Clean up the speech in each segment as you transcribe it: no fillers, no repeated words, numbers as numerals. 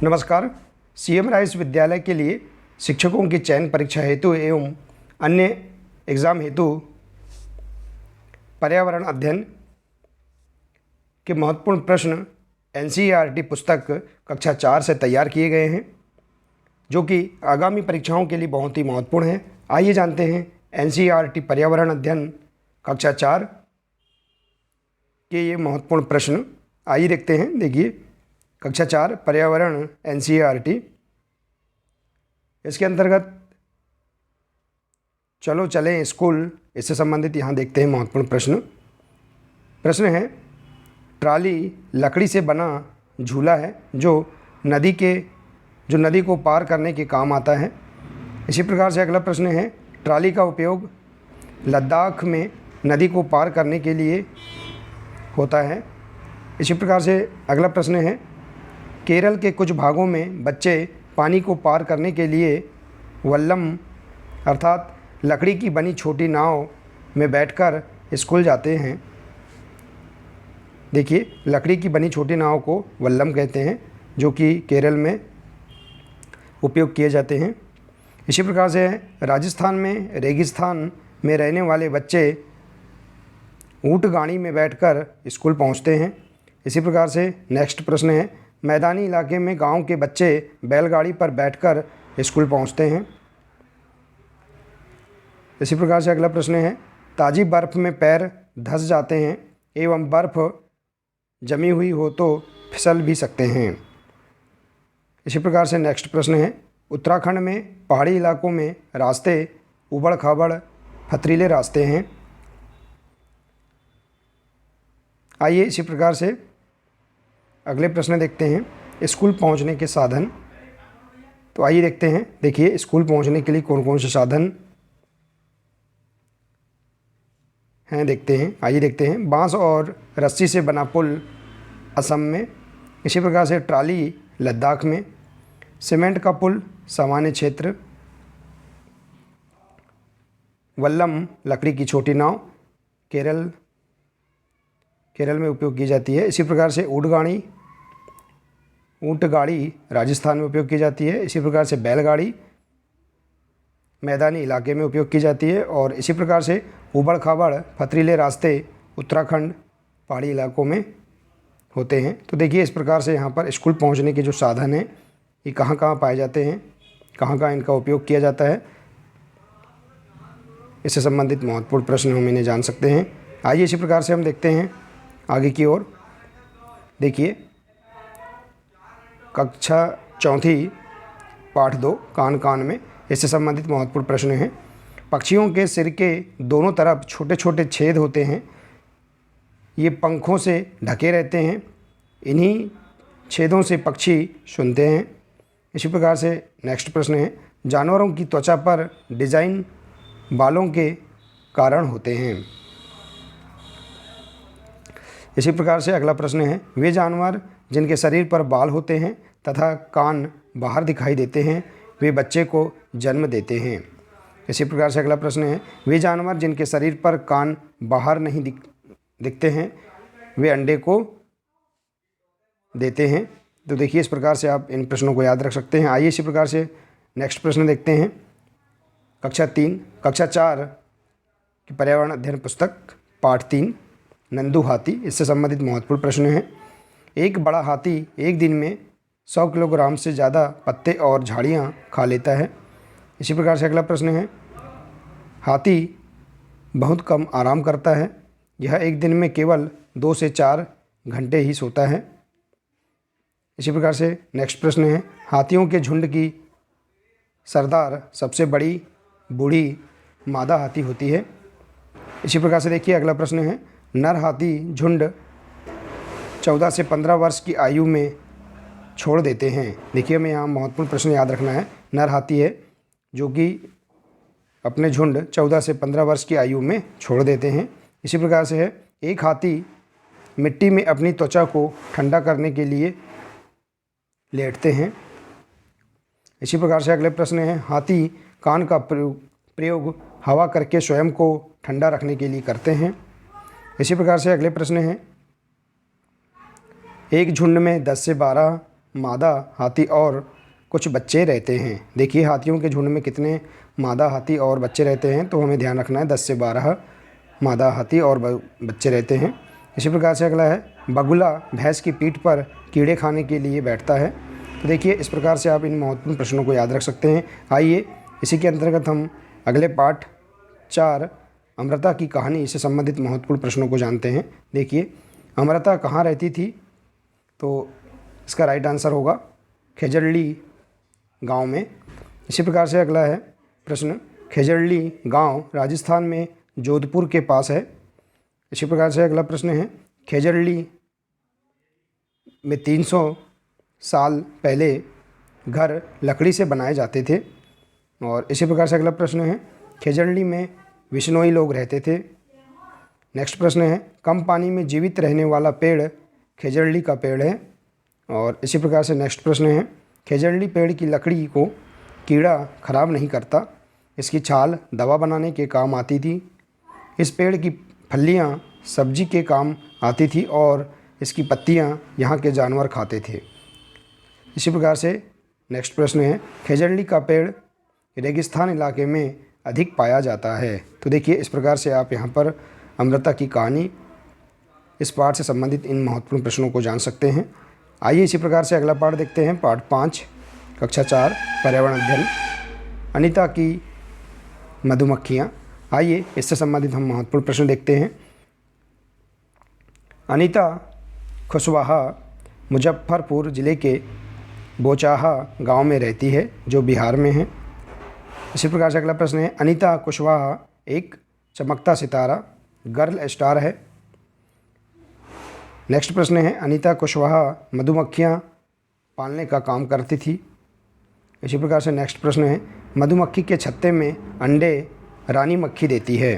नमस्कार। CM rice विद्यालय के लिए शिक्षकों की चयन परीक्षा हेतु एवं अन्य एग्ज़ाम हेतु पर्यावरण अध्ययन के महत्वपूर्ण प्रश्न एनसीईआरटी पुस्तक कक्षा 4 से तैयार किए गए हैं, जो कि आगामी परीक्षाओं के लिए बहुत ही महत्वपूर्ण है। आइए जानते हैं एनसीईआरटी पर्यावरण अध्ययन कक्षा 4 के ये महत्वपूर्ण प्रश्न। आइए देखते हैं। देखिए, कक्षा 4 पर्यावरण एनसीईआरटी, इसके अंतर्गत चलो चलें स्कूल, इससे संबंधित यहाँ देखते हैं महत्वपूर्ण प्रश्न है, ट्राली लकड़ी से बना झूला है जो नदी को पार करने के काम आता है। इसी प्रकार से अगला प्रश्न है, ट्राली का उपयोग लद्दाख में नदी को पार करने के लिए होता है। इसी प्रकार से अगला प्रश्न है, केरल के कुछ भागों में बच्चे पानी को पार करने के लिए वल्लम अर्थात लकड़ी की बनी छोटी नाव में बैठकर स्कूल जाते हैं। देखिए, लकड़ी की बनी छोटी नाव को वल्लम कहते हैं, जो कि केरल में उपयोग किए जाते हैं। इसी प्रकार से राजस्थान में रेगिस्तान में रहने वाले बच्चे ऊँट गाड़ी में बैठकर स्कूल पहुंचते हैं। इसी प्रकार से नेक्स्ट प्रश्न है, मैदानी इलाके में गांव के बच्चे बैलगाड़ी पर बैठकर स्कूल पहुंचते हैं। इसी प्रकार से अगला प्रश्न है, ताज़ी बर्फ़ में पैर धंस जाते हैं एवं बर्फ़ जमी हुई हो तो फिसल भी सकते हैं। इसी प्रकार से नेक्स्ट प्रश्न है, उत्तराखंड में पहाड़ी इलाकों में रास्ते उबड़ खाबड़ पथरीले रास्ते हैं। आइए इसी प्रकार से अगले प्रश्न देखते हैं, स्कूल पहुंचने के साधन। तो आइए देखते हैं। देखिए, स्कूल पहुंचने के लिए कौन कौन से साधन हैं देखते हैं। आइए देखते हैं, बांस और रस्सी से बना पुल असम में। इसी प्रकार से ट्राली लद्दाख में, सीमेंट का पुल सामान्य क्षेत्र, वल्लम लकड़ी की छोटी नाव केरल में उपयोग की जाती है। इसी प्रकार से ऊँट गाड़ी राजस्थान में उपयोग की जाती है। इसी प्रकार से बैलगाड़ी मैदानी इलाके में उपयोग की जाती है। और इसी प्रकार से उबड़ खाबड़ पथरीले रास्ते उत्तराखंड पहाड़ी इलाकों में होते हैं। तो देखिए, इस प्रकार से यहाँ पर स्कूल पहुँचने के जो साधन हैं, ये कहाँ कहाँ पाए जाते हैं, कहाँ कहाँ इनका उपयोग किया जाता है, इससे संबंधित महत्वपूर्ण प्रश्न हम इन्हें जान सकते हैं। आइए इसी प्रकार से हम देखते हैं आगे की ओर। देखिए, कक्षा 4 पाठ 2 कान कान में, इससे संबंधित महत्वपूर्ण प्रश्न हैं। पक्षियों के सिर के दोनों तरफ छोटे छोटे छेद होते हैं, ये पंखों से ढके रहते हैं, इन्हीं छेदों से पक्षी सुनते हैं। इसी प्रकार से नेक्स्ट प्रश्न है, जानवरों की त्वचा पर डिज़ाइन बालों के कारण होते हैं। इसी प्रकार से अगला प्रश्न है, वे जानवर जिनके शरीर पर बाल होते हैं तथा कान बाहर दिखाई देते हैं, वे बच्चे को जन्म देते हैं। इसी प्रकार से अगला प्रश्न है, वे जानवर जिनके शरीर पर कान बाहर नहीं दिखते हैं, वे अंडे को देते हैं। तो देखिए, इस प्रकार से आप इन प्रश्नों को याद रख सकते हैं। आइए इसी प्रकार से नेक्स्ट प्रश्न देखते हैं। कक्षा 4 की पर्यावरण अध्ययन पुस्तक पाठ 3 नंदू हाथी, इससे संबंधित महत्वपूर्ण प्रश्न है। एक बड़ा हाथी एक दिन में 100 किलोग्राम से ज़्यादा पत्ते और झाड़ियाँ खा लेता है। इसी प्रकार से अगला प्रश्न है, हाथी बहुत कम आराम करता है, यह एक दिन में केवल 2 से 4 घंटे ही सोता है। इसी प्रकार से नेक्स्ट प्रश्न है, हाथियों के झुंड की सरदार सबसे बड़ी बूढ़ी मादा हाथी होती है। इसी प्रकार से देखिए, अगला प्रश्न है, नर हाथी झुंड 14 से 15 वर्ष की आयु में छोड़ देते हैं। देखिए, हमें यहाँ महत्वपूर्ण प्रश्न याद रखना है। नर हाथी है जो कि अपने झुंड 14 से 15 वर्ष की आयु में छोड़ देते हैं। इसी प्रकार से है, एक हाथी मिट्टी में अपनी त्वचा को ठंडा करने के लिए लेटते हैं। इसी प्रकार से अगले प्रश्न है, हाथी कान का प्रयोग हवा करके स्वयं को ठंडा रखने के लिए करते हैं। इसी प्रकार से अगले प्रश्न हैं, एक झुंड में 10 से 12 मादा हाथी और कुछ बच्चे रहते हैं। देखिए हाथियों के झुंड में कितने मादा हाथी और बच्चे रहते हैं, तो हमें ध्यान रखना है 10 से 12 मादा हाथी और बच्चे रहते हैं। इसी प्रकार से अगला है, बगुला भैंस की पीठ पर कीड़े खाने के लिए बैठता है। तो देखिए इस प्रकार से आप इन महत्वपूर्ण प्रश्नों को याद रख सकते हैं। आइए इसी के अंतर्गत हम अगले पाठ 4 अमृता की कहानी से संबंधित महत्वपूर्ण प्रश्नों को जानते हैं। देखिए अमृता कहाँ रहती थी, तो इसका राइट आंसर होगा खेजड़ली गांव में। इसी प्रकार से अगला है प्रश्न, खेजड़ली गांव राजस्थान में जोधपुर के पास है। इसी प्रकार से अगला प्रश्न है, खेजड़ली में 300 साल पहले घर लकड़ी से बनाए जाते थे। और इसी प्रकार से अगला प्रश्न है, खेजड़ली में विश्नोई लोग रहते थे। नेक्स्ट प्रश्न है, कम पानी में जीवित रहने वाला पेड़ खेजड़ली का पेड़ है। और इसी प्रकार से नेक्स्ट प्रश्न है, खेजड़ली पेड़ की लकड़ी को कीड़ा खराब नहीं करता, इसकी छाल दवा बनाने के काम आती थी। इस पेड़ की फलियां सब्जी के काम आती थी और इसकी पत्तियां यहाँ के जानवर खाते थे। इसी प्रकार से नेक्स्ट प्रश्न है, खेजड़ली का पेड़ रेगिस्तान इलाके में अधिक पाया जाता है। तो देखिए इस प्रकार से आप यहाँ पर अमृता की कहानी इस पाठ से संबंधित इन महत्वपूर्ण प्रश्नों को जान सकते हैं। आइए इसी प्रकार से अगला पाठ देखते हैं, पाठ 5 कक्षा 4 पर्यावरण अध्ययन, अनीता की मधुमक्खियाँ। आइए इससे संबंधित हम महत्वपूर्ण प्रश्न देखते हैं। अनीता खुशवाहा मुजफ्फरपुर ज़िले के बोचाहा गांव में रहती है, जो बिहार में है। इसी प्रकार से अगला प्रश्न है, अनीता कुशवाहा एक चमकता सितारा गर्ल स्टार है। नेक्स्ट प्रश्न है, अनीता कुशवाहा मधुमक्खियाँ पालने का काम करती थी। इसी प्रकार से नेक्स्ट प्रश्न है, मधुमक्खी के छत्ते में अंडे रानी मक्खी देती है।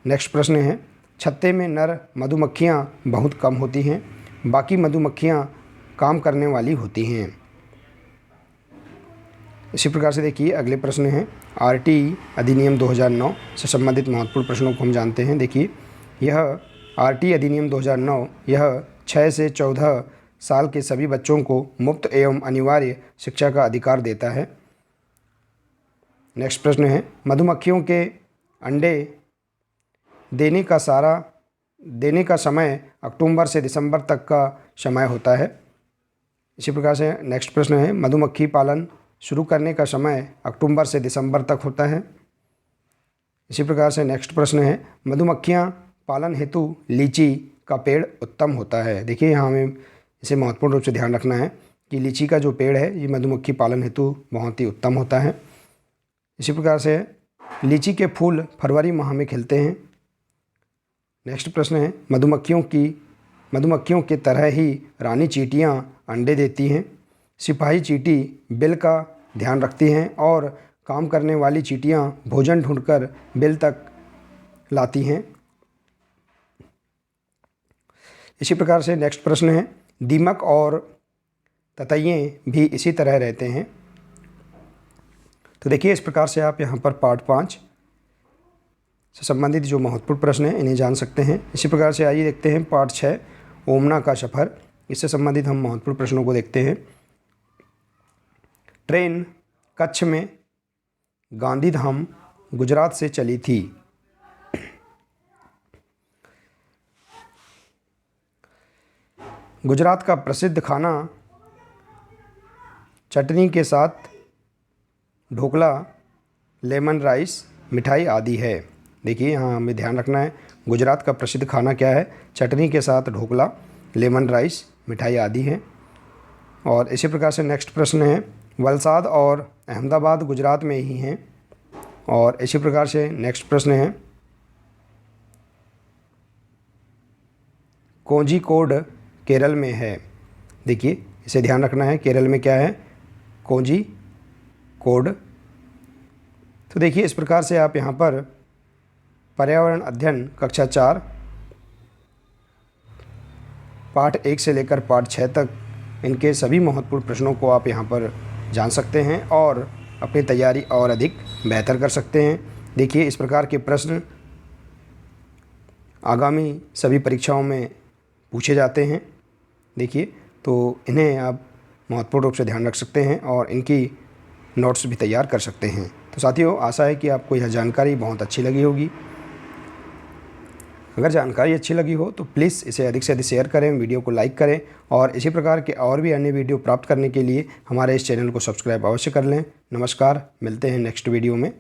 नेक्स्ट प्रश्न है, छत्ते में नर मधुमक्खियाँ बहुत कम होती हैं, बाकी मधुमक्खियाँ काम करने वाली होती हैं। इसी प्रकार से देखिए अगले प्रश्न हैं, आरटी अधिनियम 2009 से संबंधित महत्वपूर्ण प्रश्नों को हम जानते हैं। देखिए यह आरटी अधिनियम 2009 यह 6 से 14 साल के सभी बच्चों को मुफ्त एवं अनिवार्य शिक्षा का अधिकार देता है। नेक्स्ट प्रश्न है, मधुमक्खियों के अंडे देने का समय अक्टूबर से दिसंबर तक का समय होता है। इसी प्रकार से नेक्स्ट प्रश्न है, मधुमक्खी पालन शुरू करने का समय अक्टूबर से दिसंबर तक होता है। इसी प्रकार से नेक्स्ट प्रश्न है, मधुमक्खियाँ पालन हेतु लीची का पेड़ उत्तम होता है। देखिए यहाँ हमें इसे महत्वपूर्ण रूप से ध्यान रखना है कि लीची का जो पेड़ है ये मधुमक्खी पालन हेतु बहुत ही उत्तम होता है। इसी प्रकार से लीची के फूल फरवरी माह में खिलते हैं। नेक्स्ट प्रश्न है, मधुमक्खियों के तरह ही रानी चींटियाँ अंडे देती हैं। सिपाही चींटी बिल का ध्यान रखती हैं और काम करने वाली चींटियाँ भोजन ढूंढकर बिल तक लाती हैं। इसी प्रकार से नेक्स्ट प्रश्न है, दीमक और ततैये भी इसी तरह रहते हैं। तो देखिए इस प्रकार से आप यहाँ पर पार्ट 5 से संबंधित जो महत्वपूर्ण प्रश्न हैं इन्हें जान सकते हैं। इसी प्रकार से आइए देखते हैं पार्ट 6 ओमना का सफ़र। इससे संबंधित हम महत्वपूर्ण प्रश्नों को देखते हैं। ट्रेन कच्छ में गांधीधाम गुजरात से चली थी। गुजरात का प्रसिद्ध खाना चटनी के साथ ढोकला, लेमन राइस, मिठाई आदि है। देखिए यहाँ हमें ध्यान रखना है, गुजरात का प्रसिद्ध खाना क्या है, चटनी के साथ ढोकला, लेमन राइस, मिठाई आदि है। और इसी प्रकार से नेक्स्ट प्रश्न है, वलसाड और अहमदाबाद गुजरात में ही हैं। और इसी प्रकार से नेक्स्ट प्रश्न है, कोझिकोड केरल में है। देखिए इसे ध्यान रखना है, केरल में क्या है, कोझिकोड। तो देखिए इस प्रकार से आप यहाँ पर पर्यावरण अध्ययन कक्षा 4 पाठ 1 से लेकर पाठ 6 तक इनके सभी महत्वपूर्ण प्रश्नों को आप यहाँ पर जान सकते हैं और अपनी तैयारी और अधिक बेहतर कर सकते हैं। देखिए इस प्रकार के प्रश्न आगामी सभी परीक्षाओं में पूछे जाते हैं। देखिए तो इन्हें आप महत्वपूर्ण रूप से ध्यान रख सकते हैं और इनकी नोट्स भी तैयार कर सकते हैं। तो साथियों, आशा है कि आपको यह जानकारी बहुत अच्छी लगी होगी। अगर जानकारी अच्छी लगी हो तो प्लीज़ इसे अधिक से अधिक शेयर करें, वीडियो को लाइक करें और इसी प्रकार के और भी अन्य वीडियो प्राप्त करने के लिए हमारे इस चैनल को सब्सक्राइब अवश्य कर लें। नमस्कार, मिलते हैं नेक्स्ट वीडियो में।